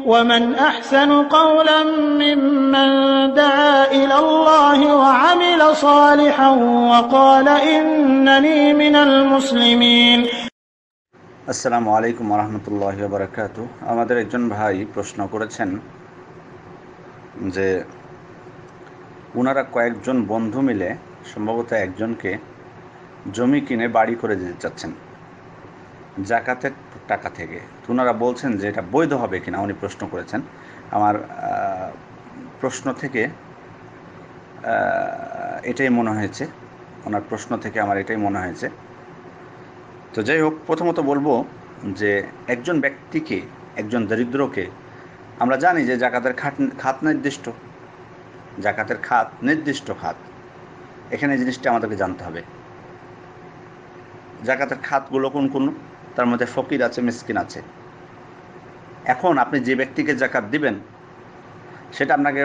ومن أحسن قولا ممن دعا إلى الله وعمل صالحا وقال إنني من المسلمين। আসসালামু আলাইকুম ওয়া রাহমাতুল্লাহি ওয়া বারাকাতুহু। আমাদের একজন ভাই প্রশ্ন করেছেন যে ওনারা কয়েকজন বন্ধু মিলে সম্ভবত একজনকে জমি কিনে বাড়ি করে দিতে চাচ্ছেন যাকাতের টাকা থেকে। তো ওনারা বলছেন যে এটা বৈধ হবে কিনা, উনি প্রশ্ন করেছেন। আমার প্রশ্ন থেকে এটাই মনে হয়েছে, ওনার প্রশ্ন থেকে আমার এটাই মনে হয়েছে। তো যাই হোক, প্রথমত বলবো যে একজন ব্যক্তিকে, একজন দরিদ্রকে, আমরা জানি যে জাকাতের খাত নির্দিষ্ট, জাকাতের খাত নির্দিষ্ট খাত। এখানে জিনিসটা আমাদেরকে জানতে হবে জাকাতের খাতগুলো কোন কোন। তার মধ্যে ফকির আছে, মিসকিন আছে। এখন আপনি যে ব্যক্তিকে জাকাত দিবেন সেটা আপনাকে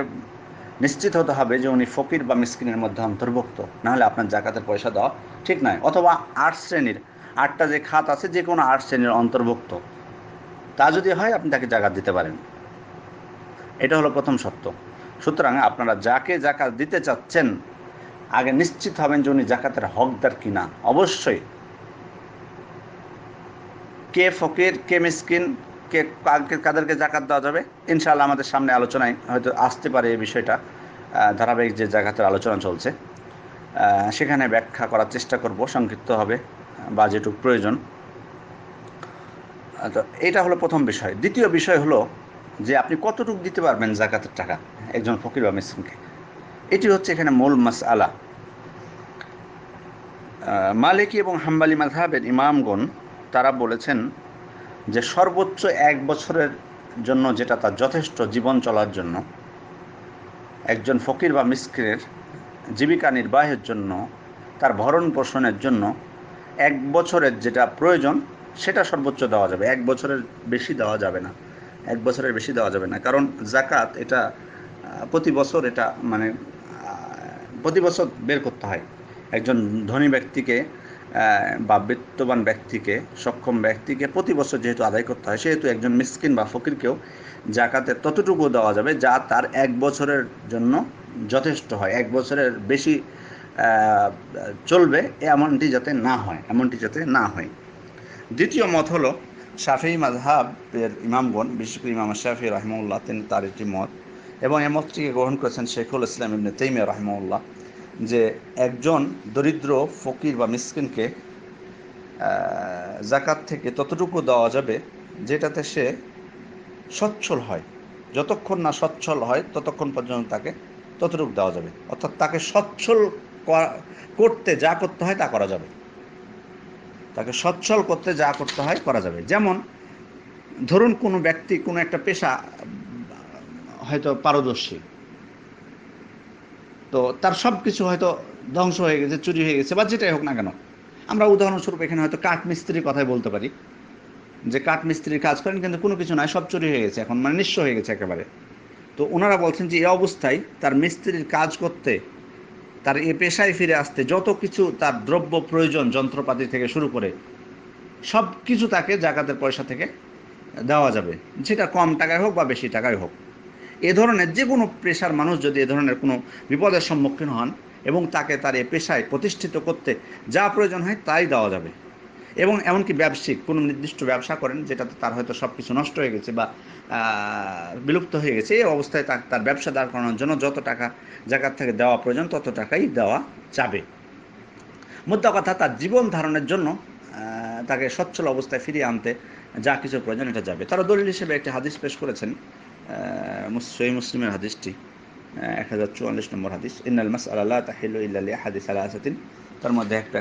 নিশ্চিত হতে হবে যে উনি ফকির বা মিসকিনের মধ্যে অন্তর্ভুক্ত, নাহলে আপনার জাকাতের পয়সা দেওয়া ঠিক নয়। অথবা 8 শ্রেণীর, 8টা যে খাত আছে যে কোনো 8 শ্রেণীর অন্তর্ভুক্ত, তা যদি হয় আপনি তাকে জাকাত দিতে পারেন। এটা হলো প্রথম শর্ত। সুতরাং আপনারা যাকে জাকাত দিতে চাচ্ছেন আগে নিশ্চিত হবেন যে উনি জাকাতের হকদার কিনা। অবশ্যই কে ফকির, কে মিসকিন, কে কাদেরকে জাকাত দেওয়া যাবে, ইনশাআল্লাহ আমাদের সামনে আলোচনায় হয়তো আসতে পারে এই বিষয়টা। ধারাবাহিক যে জাকাতের আলোচনা চলছে সেখানে ব্যাখ্যা করার চেষ্টা করব, সংক্ষিপ্ত হবে বা যেটুকু প্রয়োজন। তো এটা হলো প্রথম বিষয়। দ্বিতীয় বিষয় হলো যে আপনি কতটুকু দিতে পারবেন জাকাতের টাকা একজন ফকির বা মিসকিনকে। এটি হচ্ছে এখানে মূল মাসআলা। মালিকি এবং হাম্বলি মাযহাবের ইমামগণ তারা বলেছেন যে সর্বোচ্চ 1 বছরের জন্য যেটা তার যথেষ্ট জীবন চলার জন্য, একজন ফকির বা মিসকিনের জীবিকা নির্বাহের জন্য, তার ভরণ পোষণের জন্য 1 বছরের যেটা প্রয়োজন সেটা সর্বোচ্চ দেওয়া যাবে। 1 বছরের বেশি দেওয়া যাবে না, 1 বছরের বেশি দেওয়া যাবে না। কারণ জাকাত এটা প্রতি বছর, এটা মানে প্রতি বছর বের করতে হয়। একজন ধনী ব্যক্তিকে বা বিত্তবান ব্যক্তিকে, সক্ষম ব্যক্তিকে প্রতি বছর যেহেতু আদায় করতে হয়, সেহেতু একজন মিসকিন বা ফকিরকেও জাকাতের ততটুকু দেওয়া যাবে যা তার 1 বছরের জন্য যথেষ্ট হয়। 1 বছরের বেশি চলবে এমনটি যাতে না হয়। দ্বিতীয় মত হলো শাফিঈ মাযহাবের ইমামগণ, বিশেষ করে ইমাম শাফিঈ রাহিমাহুল্লাহ, তিনি তার একটি মত, এবং এই মতটিকে গ্রহণ করেছেন শেখুল ইসলাম ইবনে তাইমিয়া রাহিমাহুল্লাহ, যে একজন দরিদ্র ফকির বা মিসকিনকে জাকাত থেকে ততটুকু দেওয়া যাবে যেটাতে সে সচ্ছল হয়। যতক্ষণ না সচ্ছল হয় ততক্ষণ পর্যন্ত তাকে ততটুকু দেওয়া যাবে। অর্থাৎ তাকে সচ্ছল করতে যা করতে হয় তা করা যাবে, তাকে সচ্ছল করতে যা করতে হয় করা যাবে। যেমন ধরুন কোনো ব্যক্তি কোনো একটা পেশা হয়তো পারদর্শী, তো তার সব কিছু হয়তো ধ্বংস হয়ে গেছে, চুরি হয়ে গেছে, বা যেটাই হোক না কেন। আমরা উদাহরণস্বরূপ এখানে হয়তো কাঠ মিস্ত্রির কথাই বলতে পারি, যে কাঠ মিস্ত্রির কাজ করেন কিন্তু কোনো কিছু নাই, সব চুরি হয়ে গেছে, এখন মানে নিঃস্ব হয়ে গেছে একেবারে। তো ওনারা বলছেন যে এই অবস্থায় তার মিস্ত্রির কাজ করতে, তার এ পেশায় ফিরে আসতে যত কিছু তার দ্রব্য প্রয়োজন, যন্ত্রপাতি থেকে শুরু করে সব কিছু তাকে জাকাতের পয়সা থেকে দেওয়া যাবে, সেটা কম টাকায় হোক বা বেশি টাকায় হোক। এ ধরনের যে কোনো পেশার মানুষ যদি এ ধরনের কোনো বিপদের সম্মুখীন হন এবং তাকে তার এ পেশায় প্রতিষ্ঠিত করতে যা প্রয়োজন হয় তাই দেওয়া যাবে। এবং এমনকি ব্যবসায়িক কোনো নির্দিষ্ট ব্যবসা করেন যেটাতে তার হয়তো সব কিছু নষ্ট হয়ে গেছে বা বিলুপ্ত হয়ে গেছে, এই অবস্থায় তার ব্যবসা দাঁড় করানোর জন্য যত টাকা জাকাত থেকে দেওয়া প্রয়োজন তত টাকাই দেওয়া যাবে। মোদ্দা কথা, তার জীবন ধারণের জন্য তাকে সচ্ছল অবস্থায় ফিরিয়ে আনতে যা কিছু প্রয়োজন এটা যাবে। তারা দলিল হিসেবে একটি হাদিস পেশ করেছেন, সহিহ মুসলিমের হাদিসটি 1044 নম্বর হাদিস, ইন্নাল মাসআলা লা তাহিল্লু ইল্লা লিআহাদি সালাসাতিন। তার মধ্যে একটা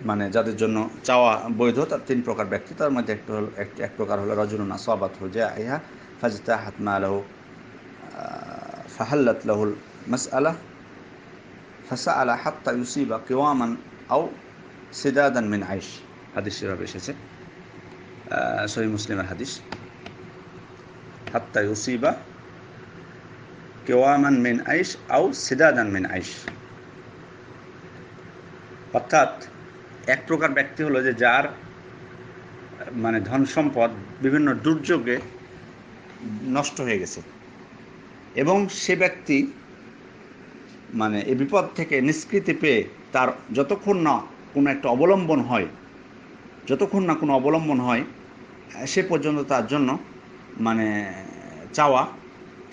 মানে যাদের জন্য চাওয়া বৈধ তার 3 প্রকার ব্যক্তি। তার মধ্যে এক প্রকার হলো রাজুলুন আসাবাতহু জাইহা ফাজতাহাত মালাহু ফাহাল্লাত লাহুল মাসআলা ফাসাআলা হাত্তা ইউসিবা কিওয়ামান আও সিদাদান মিন আইশ। হাদিস এভাবে এসেছে, সহিহ মুসলিমের হাদিস, হাত্তা ইউসিবা কিওয়ামান মিন আইশ আও সিদাদান মিন আইশ। অর্থাৎ এক প্রকার ব্যক্তি হলো যে যার মানে ধন সম্পদ বিভিন্ন দুর্যোগে নষ্ট হয়ে গেছে এবং সে ব্যক্তি মানে এই বিপদ থেকে নিষ্কৃতি পেয়ে তার যতক্ষণ না কোনো একটা অবলম্বন হয়, সে পর্যন্ত তার জন্য মানে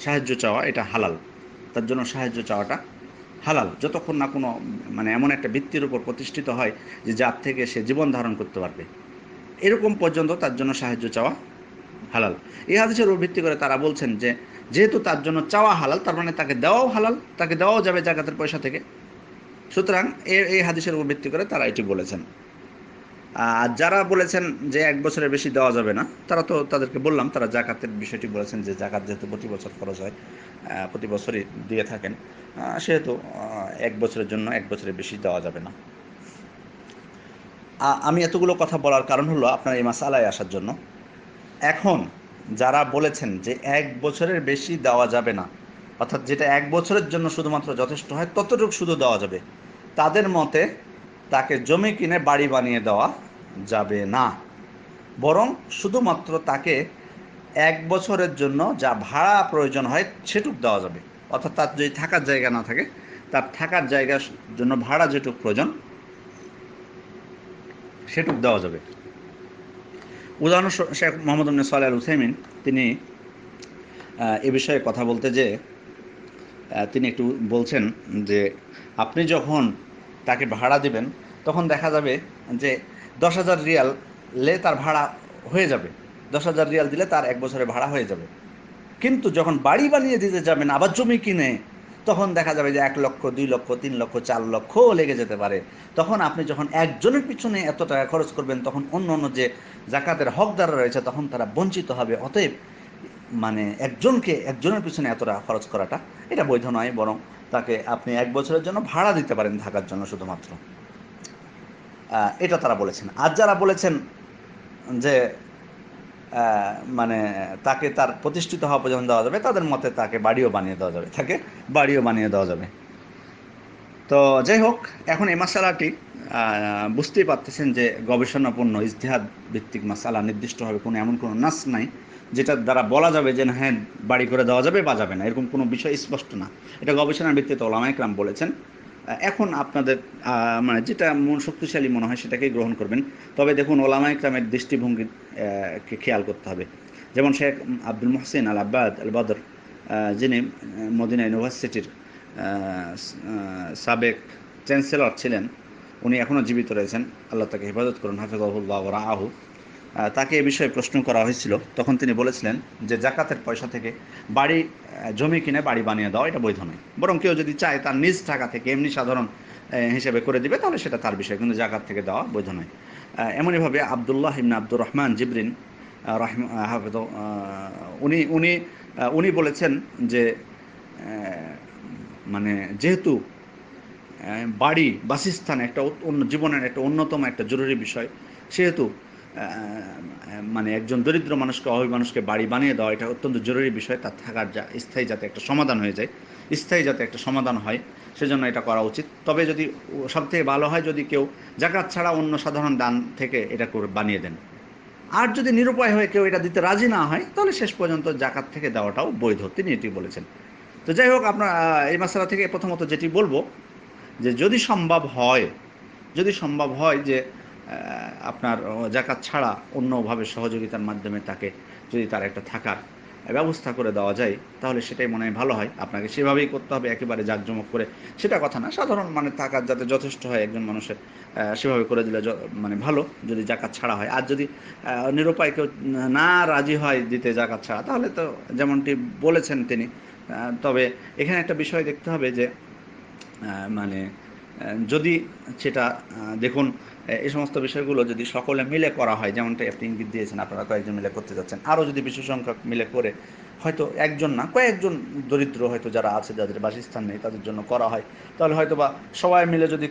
সাহায্য চাওয়া এটা হালাল। তার জন্য সাহায্য চাওয়াটা হালাল যতক্ষণ না কোনো মানে এমন একটা ভিত্তির উপর প্রতিষ্ঠিত হয় যে যার থেকে সে জীবন ধারণ করতে পারবে, এরকম পর্যন্ত তার জন্য সাহায্য চাওয়া হালাল। এই হাদিসের উপর ভিত্তি করে তারা বলছেন যে যেহেতু তার জন্য চাওয়া হালাল, তার মানে তাকে দেওয়াও হালাল, তাকে দেওয়াও যাবে জাকাতের পয়সা থেকে। সুতরাং এই হাদিসের উপর ভিত্তি করে তারা এটি বলেছেন। আর যারা বলেছেন যে 1 বছরের বেশি দেওয়া যাবে না, তারা তো তাদেরকে বললাম, তারা জাকাতের বিষয়টি বলেছেন যে জাকাত যেহেতু প্রতি বছর খরচ হয়, প্রতি বছরই দিয়ে থাকেন, সেহেতু 1 বছরের জন্য 1 বছরের বেশি দেওয়া যাবে না। আমি এতগুলো কথা বলার কারণ হলো আপনার এই মাসালায় আসার জন্য। এখন যারা বলেছেন যে 1 বছরের বেশি দেওয়া যাবে না, অর্থাৎ যেটা 1 বছরের জন্য শুধুমাত্র যথেষ্ট হয় ততটুকু শুধু দেওয়া যাবে, তাদের মতে তাকে জমি কিনে বাড়ি বানিয়ে দেওয়া যাবে না, বরং শুধুমাত্র তাকে 1 বছরের জন্য যা ভাড়া প্রয়োজন হয় সেটুক দেওয়া যাবে। অর্থাৎ তার যদি থাকার জায়গা না থাকে, তার থাকার জায়গার জন্য ভাড়া যেটুক প্রয়োজন সেটুক দেওয়া যাবে। উদাহরণ শেখ মোহাম্মদ ইবনে সালেহ আল উসাইমিন তিনি এ বিষয়ে কথা বলতে যে তিনি একটু বলছেন যে আপনি যখন তাকে ভাড়া দিবেন তখন দেখা যাবে যে 10,000 রিয়ালে তার ভাড়া হয়ে যাবে, 10,000 রিয়াল দিলে তার 1 বছরের ভাড়া হয়ে যাবে। কিন্তু যখন বাড়ি বানিয়ে দিতে যাবেন আবার জমি কিনে, তখন দেখা যাবে যে 1 লক্ষ, 2 লক্ষ, 3 লক্ষ, 4 লক্ষ লেগে যেতে পারে। তখন আপনি যখন একজনের পিছনে এত টাকা খরচ করবেন, তখন অন্য যে জাকাতের হকদাররা রয়েছে তখন তারা বঞ্চিত হবে। অতএব মানে একজনের পিছনে এত টাকা খরচ করাটা এটা বৈধ নয়, বরং তাকে আপনি 1 বছরের জন্য ভাড়া দিতে পারেন থাকার জন্য শুধুমাত্র, এটা তারা বলেছেন। আর যারা বলেছেন যে মানে তাকে তার প্রতিষ্ঠিত হওয়া পর্যন্ত দেওয়া যাবে, তাদের মতে তাকে বাড়িও বানিয়ে দেওয়া যাবে। তো যাই হোক, এখন এই মাসালাটি বুঝতেই পারতেছেন যে গবেষণাপূর্ণ ইজতিহাদ ভিত্তিক মাসালা, নির্দিষ্টভাবে এমন কোনো নাস নাই যেটার দ্বারা বলা যাবে যে হ্যাঁ বাড়ি করে দেওয়া যাবে বা যাবে না, এরকম কোনো বিষয় স্পষ্ট না। এটা গবেষণার ভিত্তিতে ওলামায়ে কেরাম বলেছেন। এখন আপনাদের মানে যেটা শক্তিশালী মনে হয় সেটাকেই গ্রহণ করবেন। তবে দেখুন, ওলামায়ে কেরামের দৃষ্টিভঙ্গিকে খেয়াল করতে হবে। যেমন শেখ আব্দুল মুহসিন আল আব্বাদ আল বদর, যিনি মদিনা ইউনিভার্সিটির সাবেক চ্যান্সেলর ছিলেন, উনি এখনও জীবিত রয়েছেন, আল্লাহ তাকে হেফাজত করুন, হাফিজাহুল্লাহ ওয়া রাআহু। তাকে এ বিষয়ে প্রশ্ন করা হয়েছিল, তখন তিনি বলেছিলেন যে জাকাতের পয়সা থেকে জমি কিনে বাড়ি বানিয়ে দেওয়া এটা বৈধ নয়, বরং কেউ যদি চায় তার নিজ টাকা থেকে এমনি সাধারণ হিসেবে করে দিবে তাহলে সেটা তার বিষয়, কিন্তু জাকাত থেকে দেওয়া বৈধ নয়। এমনইভাবে আব্দুল্লাহ ইবনে আব্দুর রহমান জিবরিন উনি বলেছেন যে মানে যেহেতু বাসস্থান একটা জীবনের একটা অন্যতম একটা জরুরি বিষয়, সেহেতু মানে একজন দরিদ্র মানুষকে, অভাবী মানুষকে বাড়ি বানিয়ে দেওয়া এটা অত্যন্ত জরুরি বিষয়। তার থাকার স্থায়ী যাতে একটা সমাধান হয়, সেজন্য এটা করা উচিত। তবে যদি সবথেকে ভালো হয় যদি কেউ জাকাত ছাড়া অন্য সাধারণ দান থেকে এটা করে বানিয়ে দেন। আর যদি নিরুপায় হয়ে কেউ এটা দিতে রাজি না হয়, তাহলে শেষ পর্যন্ত জাকাত থেকে দেওয়াটাও বৈধ, তিনি এটি বলেছেন। তো যাই হোক, আপনার এই মাসআলা থেকে প্রথমত যেটি বলবো যে যদি সম্ভব হয় যে আপনার জাকাত ছাড়া অন্যভাবে সহযোগিতার মাধ্যমে তাকে যদি তার একটা থাকার ব্যবস্থা করে দেওয়া যায়, তাহলে সেটাই মনে হয় ভালো হয়। আপনাকে সেভাবেই করতে হবে, একেবারে জাঁকজমক করে সেটা কথা না, সাধারণ মানে থাকার যাতে যথেষ্ট হয় একজন মানুষের, সেভাবে করে দিলে মানে ভালো, যদি জাকাত ছাড়া হয়। আর যদি নিরুপায় কেউ না রাজি হয় দিতে জাকাত ছাড়া, তাহলে তো যেমনটি বলেছেন তিনি। তবে এখানে একটা বিষয় দেখতে হবে যে মানে যদি সেটা দেখুন, এই সমস্ত বিষয়গুলো যদি সকলে মিলে করা হয়, যেমনটা আপনি ইঙ্গিত দিয়েছেন আপনারা কয়েকজন মিলে করতে যাচ্ছেন, আরও যদি বেশি সংখ্যক মিলে করে, হয়তো একজন না কয়েকজন দরিদ্র হয়তো যারা আছে, যাদের বাসস্থান নেই, তাদের জন্য করা হয়, তাহলে হয়তো বা সবাই মিলে যদি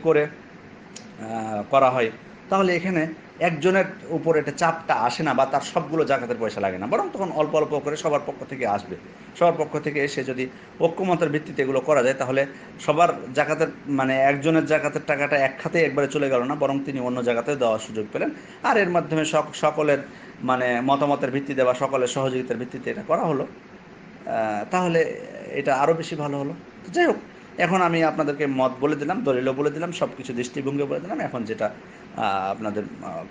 করা হয়, তাহলে এখানে একজনের উপর এটা চাপটা আসে না, বা তার সবগুলো জাকাতের পয়সা লাগে না, বরং তখন অল্প অল্প করে সবার পক্ষ থেকে আসবে। সবার পক্ষ থেকে এসে যদি ঐক্যমতের ভিত্তিতে এগুলো করা যায়, তাহলে সবার জাকাতের মানে একজনের জাকাতের টাকাটা এক খাতে একবারে চলে গেল না, বরং তিনি অন্য জায়গাতে দেওয়ার সুযোগ পেলেন। আর এর মাধ্যমে সকলের মানে মতামতের ভিত্তিতে বা সকলের সহযোগিতার ভিত্তিতে এটা করা হলো। তাহলে এটা আরও বেশি ভালো হলো। তো যাই হোক, এখন আমি আপনাদেরকে মত বলে দিলাম, দলিলও বলে দিলাম, সব কিছু দৃষ্টিভঙ্গি বলে দিলাম। এখন যেটা আপনাদের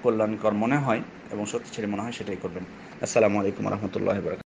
কল্যাণকর মনে হয় এবং শক্তিশালী মনে হয় সেটাই করবেন। আসসালামু আলাইকুম রহমতুল্লাহ বরকাতুহু।